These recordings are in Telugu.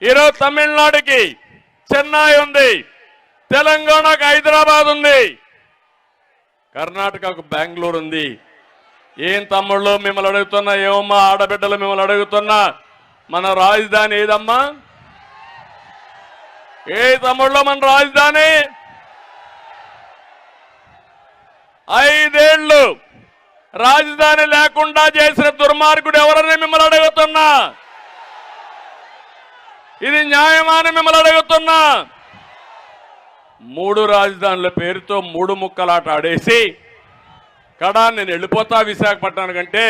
ఈరోజు తమిళనాడుకి చెన్నై ఉంది, తెలంగాణకు హైదరాబాద్ ఉంది, కర్ణాటకకు బెంగళూరు ఉంది. ఏం తమ్ముళ్ళు మిమ్మల్ని అడుగుతున్నా, ఏమమ్మా ఆడబిడ్డలు మిమ్మల్ని అడుగుతున్నా, మన రాజధాని ఏదమ్మా? ఏ తమ్ముళ్ళు మన రాజధాని? 5 ఏళ్లు రాజధాని లేకుండా చేసిన దుర్మార్గుడు ఎవరని మిమ్మల్ని అడుగుతున్నా. ఇది న్యాయమాని మిమ్మల్ని అడుగుతున్నా. 3 రాజధానుల పేరుతో 3 ముక్కలాట ఆడేసి కడా నేను వెళ్ళిపోతా విశాఖపట్నానికంటే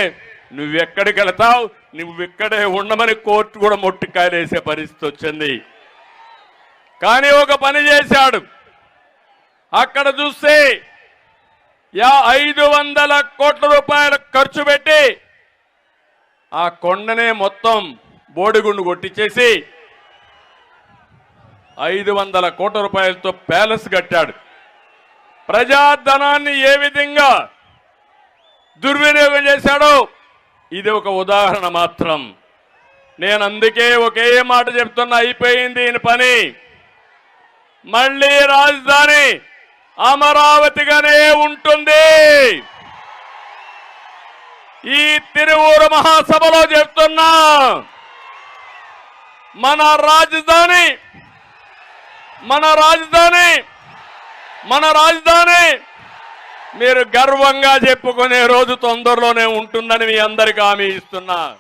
నువ్వెక్కడికి వెళతావు, నువ్వెక్కడే ఉండమని కోర్టు కూడా మొట్టికాయలేసే పరిస్థితి వచ్చింది. కానీ ఒక పని చేశాడు. అక్కడ చూస్తే 500 కోట్ల రూపాయలు ఖర్చు పెట్టి ఆ కొండనే మొత్తం బోడిగుండు కొట్టించేసి 500 కోట్ల రూపాయలతో ప్యాలెస్ కట్టాడు. ప్రజాధనాన్ని ఏ విధంగా దుర్వినియోగం చేశాడో ఇది ఒక ఉదాహరణ మాత్రం. నేను అందుకే ఒకే మాట చెప్తున్నా, అయిపోయింది ఈయన పని. మళ్ళీ రాజధాని అమరావతిగానే ఉంటుంది. ఈ తిరువూరు మహాసభలో చెప్తున్నా, మన రాజధాని మీరు గర్వంగా చెప్పుకునే రోజు తొందరలోనే ఉంటుందని మీ అందరికీ హామీ ఇస్తున్నా.